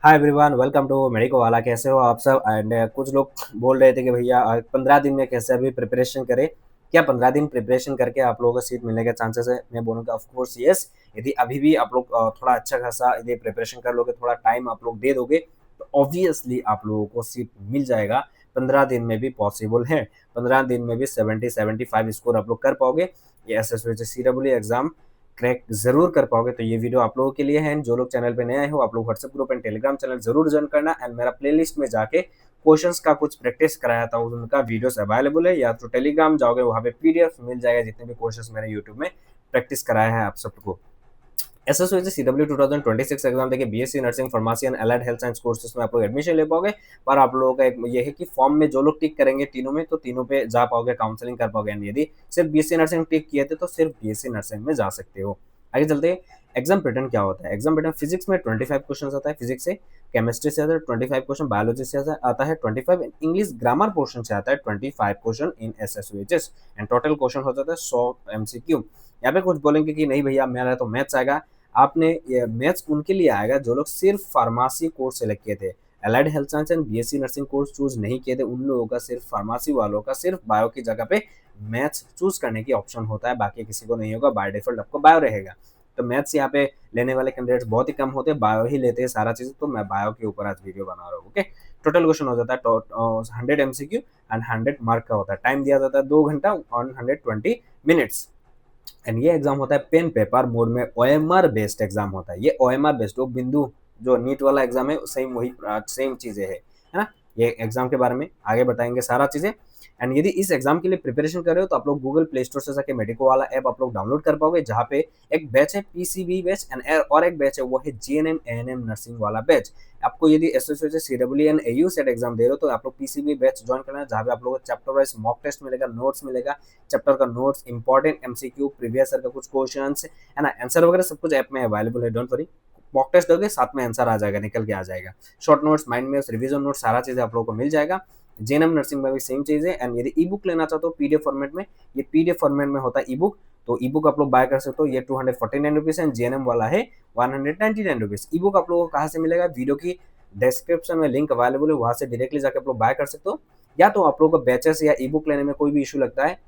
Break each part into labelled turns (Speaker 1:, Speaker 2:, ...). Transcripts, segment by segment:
Speaker 1: Hi everyone, welcome to medico वाला। कैसे हो आप सब? एंड कुछ लोग बोल रहे थे कि भैया 15 दिन में कैसे अभी प्रिपरेशन करें। क्या 15 दिन प्रिपरेशन करके आप लोगों को सीट मिलने के चांसेस है? मैं बोलूँगा ऑफ कोर्स यस। यदि अभी भी आप लोग थोड़ा अच्छा खासा यदि प्रिपरेशन कर लोगे, थोड़ा टाइम आप लोग दे दोगे, तो ऑब्वियसली आप लोगों को सीट मिल जाएगा। 15 दिन में भी पॉसिबल है। 15 दिन में भी 70-75 स्कोर आप लोग कर पाओगे। ये एसएससी सीडब्ल्यू एग्जाम क्रैक ज़रूर कर पाओगे। तो ये वीडियो आप लोगों के लिए है। जो लोग चैनल पे नए आए हो, आप लोग WhatsApp group and Telegram channel ज़रूर ज्वाइन करना। एंड मेरा प्लेलिस्ट में जाके क्वेश्चंस का कुछ प्रैक्टिस कराया था, उनका वीडियोस अवेलेबल है। या तो टेलीग्राम जाओगे, वहाँ पे पीडीएफ मिल जाएगा जितने भी क्वेश्चंस मैंने यूट्यूब में प्रैक्टिस कराया है आप सबको। एसएससी सीडब्ल्यू 2026 एग्जाम देखिए, BSc nursing pharmacy and allied health science courses में आप लोग एडमिशन ले पाओगे। पर आप लोगों का एक ये है कि फॉर्म में जो लोग टिक करेंगे तीनों में, तो तीनों पे जा पाओगे, काउंसलिंग कर पाओगे। एंड यदि सिर्फ बीएससी नर्सिंग टिक किए थे तो सिर्फ बीएससी नर्सिंग में जा सकते हो। आगे चलते हैं। एग्जाम पैटर्न क्या होता है? एग्जाम पैटर्न फिजिक्स में 25 क्वेश्चन आता है फिजिक्स से। केमिस्ट्री से आता है 25 क्वेश्चन, बायोलॉजी से आता है 25, इंग्लिश ग्रामर पोर्शन से आता है 25 question in SSUHS. And total question हो जाता है 100 एमसीक्यू। यहाँ पे कुछ बोलेंगे कि नहीं भैया मेरा तो मैथ्स आएगा। आपने ये मैथ्स उनके लिए आएगा जो लोग सिर्फ फार्मेसी कोर्स सेलेक्ट किए थे। Allied health science and BSc nursing course choose नहीं किए थे, उन लोगों का सिर्फ फार्मेसी वालों का सिर्फ बायो की जगह पे मैथ्स चूज करने की ऑप्शन होता है। बाकी किसी को नहीं होगा, बाय डिफॉल्ट आपको बायो रहेगा। तो मैथ्स यहाँ पे लेने वाले कैंडिडेट्स बहुत ही कम होते हैं, बायो ही लेते हैं सारा चीज। तो मैं बायो के ऊपर आज वीडियो बना रहा हूँ। ओके, टोटल क्वेश्चन हो जाता है 100 एमसीक्यू एंड 100 मार्क का होता है। टाइम दिया जाता है 2 घंटा 120 मिनट्स। एंड ये एग्जाम होता है पेन पेपर मोड में, ओएमआर बेस्ड एग्जाम होता है। ये ओएमआर बेस्ड, वो बिंदु जो नीट वाला एग्जाम है सेम वही सेम चीजें है ना। ये एग्जाम के बारे में आगे बताएंगे सारा चीजें। एंड यदि इस एग्जाम के लिए प्रिपरेशन कर रहे हो तो आप लोग गूगल प्ले स्टोर से जाके मेडिको वाला ऐप आप लोग डाउनलोड कर पाओगे, जहाँ पे एक बैच है पीसीबी बैच एंड और एक बैच है वो है जीएनएम एएनएम नर्सिंग वाला बैच। आपको यदि SSC CW and AU set exam दे रहे हो तो आप लोग पीसीबी बैच ज्वाइन करना है, जहाँ पे आप लोगों को चैप्टर वाइज मॉक टेस्ट मिलेगा, नोट्स मिलेगा, चैप्टर का notes, important MCQ, previous year का कुछ क्वेश्चंस है ना, आंसर वगैरह सब कुछ ऐप में अवेलेबल है। डोंट वरी, मॉक टेस्ट दोगे साथ में आंसर आ जाएगा, निकल के आ जाएगा। Short notes, mind maps, revision notes, सारा चीज़ आप लोगों को मिल जाएगा। जेएनएम नर्सिंग में भी सेम चीज़ है। एंड यदि ई बुक लेना चाहते हो पीडीएफ फॉर्मेट में, ये पीडीएफ फॉर्मेट में होता है ई बुक, तो ई बुक आप लोग बाय कर सकते हो। ये 249 रुपीज़ है, जेएनएम वाला है 199 रुपीज़। ई बुक आप लोगों को कहाँ से मिलेगा? वीडियो की डिस्क्रिप्शन में लिंक अवेलेबल है, वहाँ से डायरेक्टली जाकर आप लोग बाय कर सकते हो। या तो आप लोगों को बैचेस या ई बुक लेने में कोई भी इशू लगता है,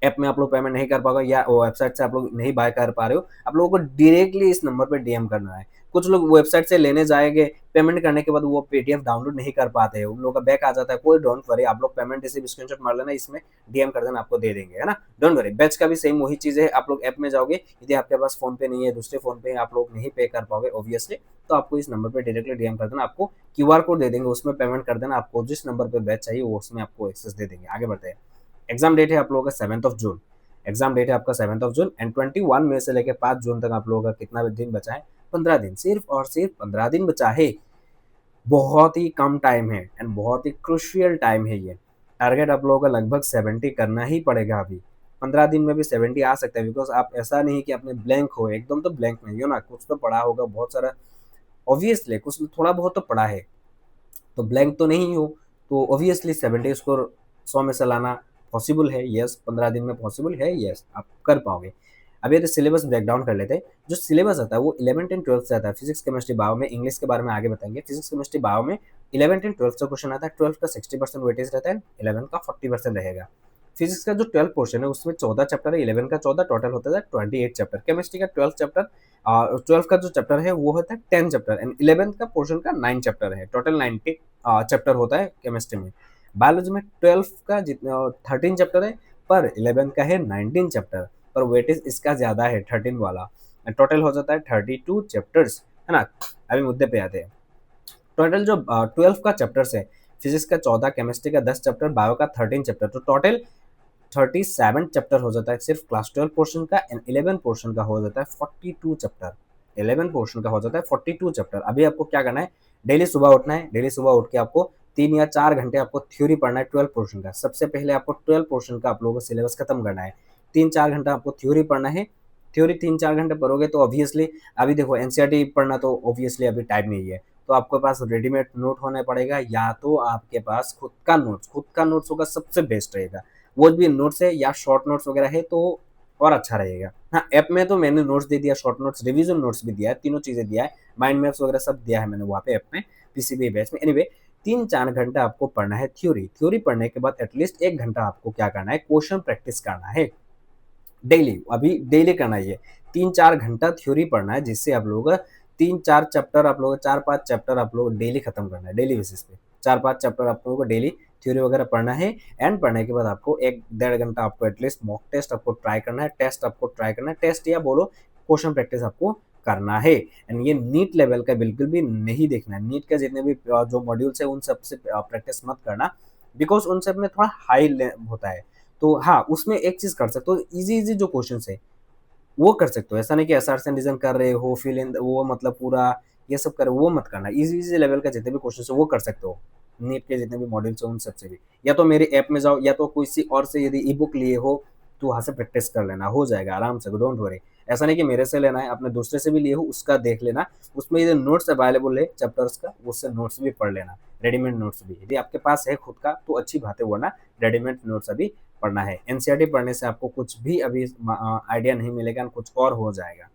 Speaker 1: ऐप में आप लोग पेमेंट नहीं कर पाओगे या वो वेबसाइट से आप लोग नहीं बाय कर पा रहे हो, आप लोगों को डायरेक्टली इस नंबर पे डीएम करना है। कुछ लोग वेबसाइट से लेने जाएंगे, पेमेंट करने के बाद वो पीडीएफ डाउनलोड नहीं कर पाते हैं, उन लोगों का बैक आ जाता है। कोई डोंट वरी, आप लोग पेमेंट रिसीव स्क्रीनशॉट मार लेना, इसमें डीएम कर देना, आपको दे देंगे, है ना। डोंट वरी, बैच का भी सेम वही चीज़ है। आप लोग ऐप में जाओगे, यदि आपके पास फोन पे नहीं है, दूसरे फोन पे आप लोग नहीं पे कर पाओगे ऑब्वियसली, तो आपको इस नंबर पे डायरेक्टली डीएम कर देना, आपको क्यूआर कोड दे देंगे, उसमें पेमेंट कर देना। आपको जिस नंबर पे बैच चाहिए वो उसमें आपको एक्सेस दे देंगे। आगे बढ़ते हैं। एग्जाम डेट है आप लोगों का 7 जून। एग्जाम डेट है आपका 7 जून एंड 21 में से लेकर 5 जून तक आप लोगों का कितना दिन बचा है? 15 दिन, सिर्फ और सिर्फ 15 दिन बचा है। बहुत ही कम टाइम है एंड बहुत ही क्रुशियल टाइम है ये। टारगेट आप लोगों का लगभग 70 करना ही पड़ेगा अभी। 15 दिन में भी 70 आ सकता है, बिकॉज आप ऐसा नहीं कि आपने ब्लैंक हो, एकदम तो ब्लैंक नहीं हो ना, कुछ तो पढ़ा होगा बहुत सारा, ऑब्वियसली कुछ थोड़ा बहुत तो पढ़ा है, तो ब्लैंक तो नहीं हो। तो ऑब्वियसली 70 स्कोर 100 में से लाना पॉसिबल है, यस। 15 दिन में पॉसिबल है, यस, आप कर पाओगे। अब ये तो सिलेबस ब्रेकडाउन कर लेते हैं। जो सिलेबस आता है वो 11th एंड 12th से आता है। फिजिक्स केमिस्ट्री बायो में, इंग्लिश के बारे में आगे बताएंगे। फिजिक्स केमिस्ट्री बायो में 11th एंड 12th से क्वेश्चन आता है। 12th का 60% वेटेज रहता है, 11th का 40% रहेगा। फिजिक्स का जो 12 पोर्शन है उसमें 14 चैप्टर है, 11 का 14, टोटल होता है 28 चैप्टर। केमिस्ट्री का 12 चैप्टर, 12 का जो चैप्टर है वो होता है 10 चैप्टर एंड 11 का पोर्शन का 9 चैप्टर है। टोटल 90 चैप्टर होता है केमिस्ट्री में। बायोलॉजी में 12 का जितना 13 चैप्टर है, पर 11 का है 19 चैप्टर, पर वेटेज इसका ज्यादा है 13 वाला। टोटल हो जाता है 32 चैप्टर्स, है ना। अभी मुद्दे पे आते हैं। टोटल जो 12 का चैप्टर्स है, फिजिक्स का 14, केमिस्ट्री का 10 चैप्टर, बायो का 13 चैप्टर, तो टोटल 37 चैप्टर हो जाता है सिर्फ क्लास 12 पोर्शन का एंड 11 पोर्शन का हो जाता है 42 चैप्टर। 11 पोर्शन का हो जाता है 42 चैप्टर। अभी आपको क्या करना है? डेली सुबह उठना है। डेली सुबह उठ के आपको 3 या 4 घंटे आपको थ्योरी पढ़ना है 12 पोर्शन का। सबसे पहले आपको 12 पोर्शन का आप लोगों को सिलेबस खत्म करना है। 3-4 घंटा आपको थ्योरी पढ़ना है। थ्योरी 3-4 घंटे पढ़ोगे तो ऑब्वियसली, अभी देखो एनसीईआरटी पढ़ना तो ऑब्वियसली अभी टाइम नहीं है, तो आपके पास रेडीमेड नोट होना पड़ेगा, या तो आपके पास खुद का नोट्स होगा, सबसे बेस्ट रहेगा। वो भी नोट्स है या शॉर्ट नोट्स वगैरह है तो और अच्छा रहेगा। हाँ, ऐप में तो मैंने नोट्स दे दिया, शॉर्ट नोट्स, रिवीजन नोट्स भी दिया है, तीनों चीज़ें दिया है, माइंड मैप्स वगैरह सब दिया है मैंने वहाँ पे ऐप में, पीसीबी बैच में। एनीवे 3-4 घंटा आपको पढ़ना है थ्योरी। थ्योरी पढ़ने के बाद एटलीस्ट 1 घंटा आपको क्या करना है, क्वेश्चन प्रैक्टिस करना है। डेली, अभी डेली करना है ये। 3-4 घंटा थ्योरी पढ़ना है, जिससे आप लोगों का 3-4 चैप्टर आप लोगों का 4-5 चैप्टर आप लोगों को डेली खत्म करना है, डेली बेसिस पे। 4-5 चैप्टर आप लोगों को डेली थ्योरी वगैरह पढ़ना है। एंड पढ़ने के बाद आपको 1 डेढ़ घंटा आपको एटलीस्ट मॉक टेस्ट आपको ट्राई करना है, टेस्ट आपको ट्राई करना है, टेस्ट या बोलो क्वेश्चन प्रैक्टिस आपको करना है। एंड ये नीट लेवल का बिल्कुल भी नहीं देखना है। नीट के जितने भी जो मॉड्यूल्स है उन सब से प्रैक्टिस मत करना, बिकॉज़ उन सब में थोड़ा हाई ले होता है। तो हाँ, उसमें एक चीज़ कर सकते हो, ईज़ी-ईज़ी जो क्वेश्चन्स है, वो कर सकते हो। ऐसा नहीं कि असर्शन रीज़न कर रहे हो, फिल इन वो मतलब पूरा ये सब कर वो मत करना। ईज़ी-ईज़ी लेवल का जितने भी क्वेश्चन्स है वो कर सकते हो। नीट के जितने भी मॉड्यूल्स हैं उन सब से भी। या तो मेरे ऐप में जाओ या तो किसी और से यदि ई-बुक लिए हो, तो वहाँ से प्रैक्टिस कर लेना, हो जाएगा आराम से, डोंट वरी। ऐसा नहीं कि मेरे से लेना है, आपने दूसरे से भी लिए हो उसका देख लेना। उसमें ये नोट्स अवेलेबल है चैप्टर्स का, उससे नोट्स भी पढ़ लेना, रेडीमेड नोट्स भी। यदि आपके पास है खुद का तो अच्छी बात है, वरना रेडीमेड नोट्स अभी पढ़ना है। एनसीईआरटी पढ़ने से आपको कुछ भी अभी आइडिया नहीं मिलेगा, कुछ और हो जाएगा।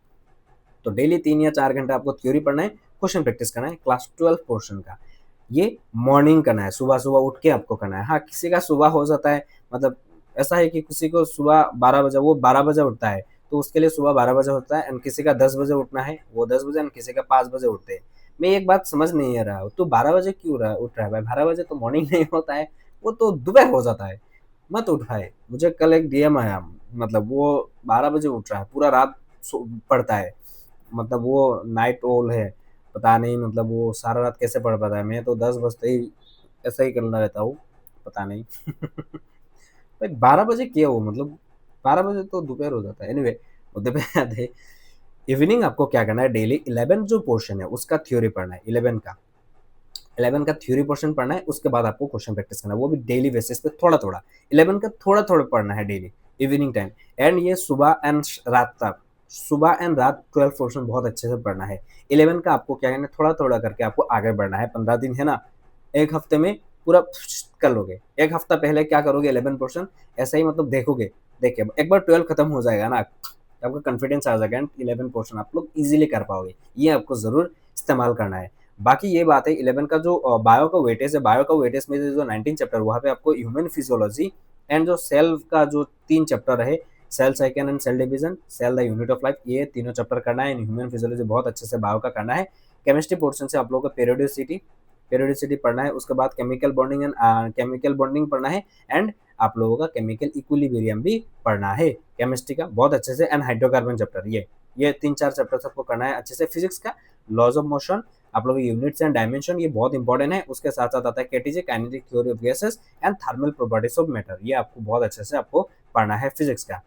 Speaker 1: तो डेली 3 या 4 घंटा आपको थ्योरी पढ़ना है, क्वेश्चन प्रैक्टिस करना है क्लास 12 पोर्शन का। ये मॉर्निंग करना है, सुबह-सुबह उठ के आपको करना है। हाँ, किसी का सुबह हो जाता है, मतलब ऐसा है कि किसी को सुबह 12 बजे, वो 12 बजे उठता है, तो उसके लिए सुबह 12 बजे होता है। एंड किसी का 10 बजे उठना है, वो 10 बजे, एंड किसी का 5 बजे उठते हैं। मैं एक बात समझ नहीं आ रहा, तू 12 बजे क्यों उठ रहा है भाई? 12 बजे तो मॉर्निंग नहीं होता है, वो तो दोपहर हो जाता है। मत उठ भाई। मुझे कल एक डीएम आया, मतलब वो 12 बजे उठ रहा है, पूरा रात पढ़ता है, मतलब वो नाइट ओल है। पता नहीं, मतलब वो सारा रात कैसे पढ़ पाता है। मैं तो 10 बजते ही ऐसा ही करना रहता हूँ, पता नहीं। भाई 12 बजे क्या हो, मतलब 12 बजे तो दोपहर हो जाता है। एनीवे, मुद्दे पे आते हैं। इवनिंग आपको क्या करना है, डेली 11 जो पोर्शन है उसका थ्योरी पढ़ना है। 11 का थ्योरी पोर्शन पढ़ना है, उसके बाद आपको क्वेश्चन प्रैक्टिस करना है, वो भी डेली बेसिस पे थोड़ा-थोड़ा। 11 का थोड़ा-थोड़ा पढ़ना है डेली, इवनिंग टाइम। एंड ये सुबह एंड रात तक, सुबह एंड रात 12 पोर्शन बहुत अच्छे से पढ़ना है। 11 का आपको क्या करना है, थोड़ा-थोड़ा करके आपको आगे बढ़ना है। 15 दिन है ना, 1 हफ्ते में पूरा कर लोगे। 1 हफ्ता पहले क्या करोगे, 11 पोर्शन ऐसा ही मतलब देखोगे। देखिए, एक बार 12 खत्म हो जाएगा ना, आपका कॉन्फिडेंस आ जाएगा एंड 11 पोर्शन आप लोग ईज़िली कर पाओगे। ये आपको ज़रूर इस्तेमाल करना है। बाकी ये बात है, 11 का जो बायो का वेटेज है, बायो का वेटेज में से जो 19 चैप्टर, वहाँ पे आपको ह्यूमन फिजियोलॉजी एंड जो सेल का जो 3 चैप्टर है, cell cycle and cell division, cell the unit of life, ये तीनों चैप्टर करना है। ह्यूमन फिजियोलॉजी बहुत अच्छे से बायो का करना है। केमिस्ट्री पोर्शन से आप लोगों को पेरियोडिसिटी पढ़ना है। उसके बाद केमिकल बॉन्डिंग पढ़ना है। एंड आप लोगों का केमिकल इक्विलिब्रियम भी पढ़ना है केमिस्ट्री का बहुत अच्छे से। एंड हाइड्रोकार्बन चैप्टर, ये 3-4 चैप्टर सबको करना है अच्छे से। फिजिक्स का लॉज ऑफ मोशन, आप लोग यूनिट्स एंड डायमेंशन, ये बहुत इंपॉर्टेंट है। उसके साथ साथ आता है KTJ, kinetic theory of gases and thermal properties of matter, ये आपको बहुत अच्छे से आपको पढ़ना है फिजिक्स का,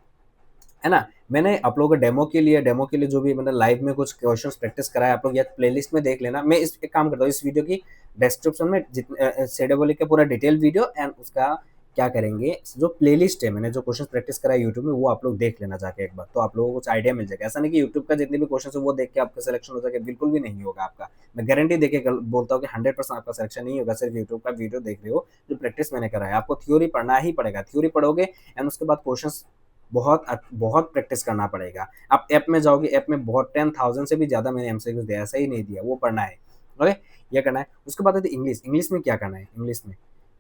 Speaker 1: है ना। मैंने आप लोगों को डेमो के लिए जो भी मैंने लाइव में कुछ क्वेश्चंस प्रैक्टिस कराया, आप लोग या प्लेलिस्ट में देख लेना। मैं इस एक काम करता हूँ, इस वीडियो की डिस्क्रिप्शन में सेडेबली का पूरा डिटेल वीडियो एंड उसका क्या करेंगे, जो प्लेलिस्ट है, मैंने जो क्वेश्चन प्रैक्टिस करा यूट्यूब में, वो आप लोग देख लेना जाके एक बार, तो आप लोगों को कुछ आइडिया मिल जाएगा। ऐसा नहीं कि यूट्यूब का जितने भी क्वेश्चन है वो देख के आपका सिलेक्शन हो जाएगा, बिल्कुल भी नहीं होगा आपका। मैं गारंटी देके बोलता हूँ कि 100% आपका सिलेक्शन नहीं होगा, सिर्फ यूट्यूब का वीडियो देख रहे हो। जो प्रैक्टिस मैंने कराया, आपको थ्योरी पढ़ना ही पड़ेगा। थ्योरी पढ़ोगे एंड उसके बाद क्वेश्चन बहुत प्रैक्टिस करना पड़ेगा। आप ऐप में जाओगे, ऐप में बहुत 10,000 से भी ज़्यादा मैंने एमसीक्यूज़ दिया है, ऐसा ही नहीं दिया, वो पढ़ना है, ओके? ये करना है। उसके बाद है इंग्लिश में क्या करना है,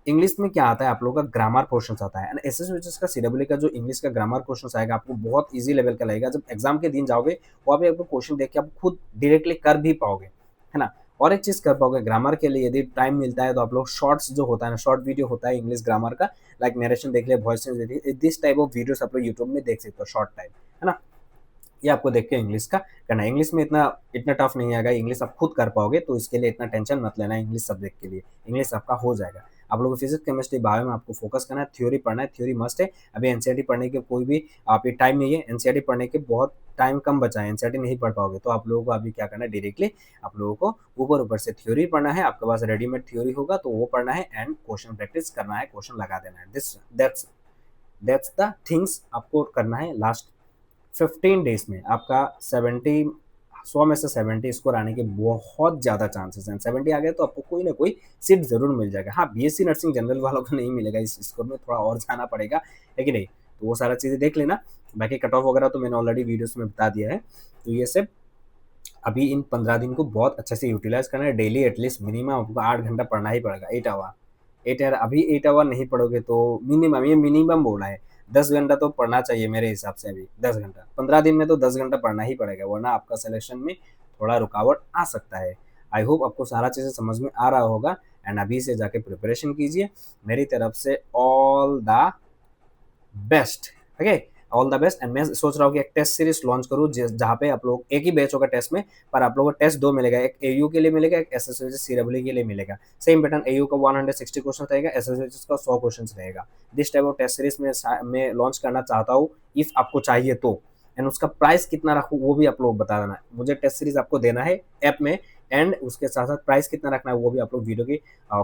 Speaker 1: इंग्लिश में क्या आता है, आप लोगों का ग्रामर पोर्शंस आता है। एंड एसएससीएचएस का सीडब्ल्यू का जो इंग्लिश का ग्रामर क्वेश्चंस आएगा, आपको बहुत ईज़ी लेवल का लगेगा। जब एग्ज़ाम के दिन जाओगे, वहाँ पे आपको क्वेश्चन देख के आप खुद डायरेक्टली कर भी पाओगे, है ना? और एक चीज़ कर पाओगे, ग्रामर के लिए यदि टाइम मिलता है तो आप लोग शॉर्ट्स जो होता है ना, शॉर्ट वीडियो होता है इंग्लिश ग्रामर का, लाइक नरेशन देख लिया, वॉइस चेंज देख लिया, दिस टाइप ऑफ वीडियोस आप लोग यूट्यूब में देख सकते हो शॉर्ट टाइम, है ना? ये आपको देख के इंग्लिश का करना है। इंग्लिश में इतना इतना टफ नहीं आएगा, इंग्लिश आप खुद कर पाओगे, तो इसके लिए इतना टेंशन मत लेना इंग्लिश सब्जेक्ट के लिए, इंग्लिश आपका हो जाएगा। आप लोगों को फिजिक्स, केमिस्ट्री, बायो में आपको फोकस करना है, थ्योरी पढ़ना है, थ्योरी मस्ट है। अभी एनसीईआरटी पढ़ने के कोई भी आप ये टाइम नहीं है, एनसीईआरटी पढ़ने के बहुत टाइम कम बचा है, एनसीईआरटी नहीं पढ़ पाओगे, तो आप लोगों को अभी क्या करना है, डायरेक्टली आप लोगों को ऊपर-ऊपर से थ्योरी पढ़ना है। आपके पास रेडीमेड थ्योरी होगा तो वो पढ़ना है एंड क्वेश्चन प्रैक्टिस करना है, क्वेश्चन लगा देना है। This that's that's the things आपको करना है। लास्ट 15 डेज़ में आपका 70, 100 में से 70 स्कोर आने के बहुत ज़्यादा चांसेस हैं। 70 आ गए तो आपको कोई ना कोई सीट ज़रूर मिल जाएगा। हाँ, बीएससी नर्सिंग जनरल वालों को नहीं मिलेगा, इस स्कोर में थोड़ा और जाना पड़ेगा, है कि नहीं? तो वो सारा चीज़ें देख लेना। बाकी कट ऑफ वगैरह तो मैंने ऑलरेडी वीडियोस में बता दिया है। तो ये सब अभी इन 15 दिन को बहुत अच्छे से यूटिलाइज करना है। डेली एटलीस्ट मिनिमम आपको 8 घंटा पढ़ना ही पड़ेगा, 8 आवर। 8 आवर अभी 8 आवर नहीं पढ़ोगे तो मिनिमम, ये मिनिमम बोला है, 10 घंटा तो पढ़ना चाहिए मेरे हिसाब से। अभी 10 घंटा 15 दिन में तो 10 घंटा पढ़ना ही पड़ेगा, वरना आपका सिलेक्शन में थोड़ा रुकावट आ सकता है। आई होप आपको सारा चीज़ें समझ में आ रहा होगा, एंड अभी से जाके प्रिपरेशन कीजिए। मेरी तरफ से all the best. Okay, all the best. And मैं सोच रहा हूँ कि एक टेस्ट सीरीज लॉन्च करूँ जहाँ पे आप लोग, एक ही बैच होगा टेस्ट में, पर आप लोगों को टेस्ट दो मिलेगा, एक एयू के लिए मिलेगा, एक एसएससी सीडब्ल्यू के लिए मिलेगा। सेम पैटर्न, एयू का 160 क्वेश्चन रहेगा, एसएससी का 100 क्वेश्चन रहेगा। This type of test series में लॉन्च करना चाहता हूँ, इफ आपको चाहिए तो। एंड उसका प्राइस कितना रखूँ वो भी आप लोग बता देना। मुझे टेस्ट सीरीज आपको देना है ऐप में, एंड उसके साथ साथ प्राइस कितना रखना है वो भी आप लोग वीडियो की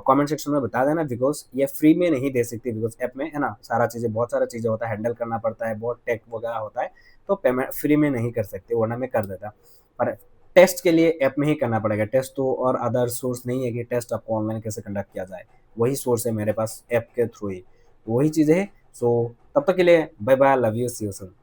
Speaker 1: कमेंट सेक्शन में बता देना। बिकॉज ये फ्री में नहीं दे सकती, बिकॉज ऐप में है ना सारा चीज़ें, बहुत सारा चीज़ें होता है, हैंडल करना पड़ता है, बहुत टेक वगैरह होता है, तो पेमेंट फ्री में नहीं कर सकते, वरना मैं कर देता। पर टेस्ट के लिए ऐप में ही करना पड़ेगा। टेस्ट तो और अदर सोर्स नहीं है कि टेस्ट आपको ऑनलाइन कैसे कंडक्ट किया जाए, वही सोर्स है मेरे पास ऐप के थ्रू ही, वही चीज़ें है। सो तब तक के लिए bye bye, love you, see you soon.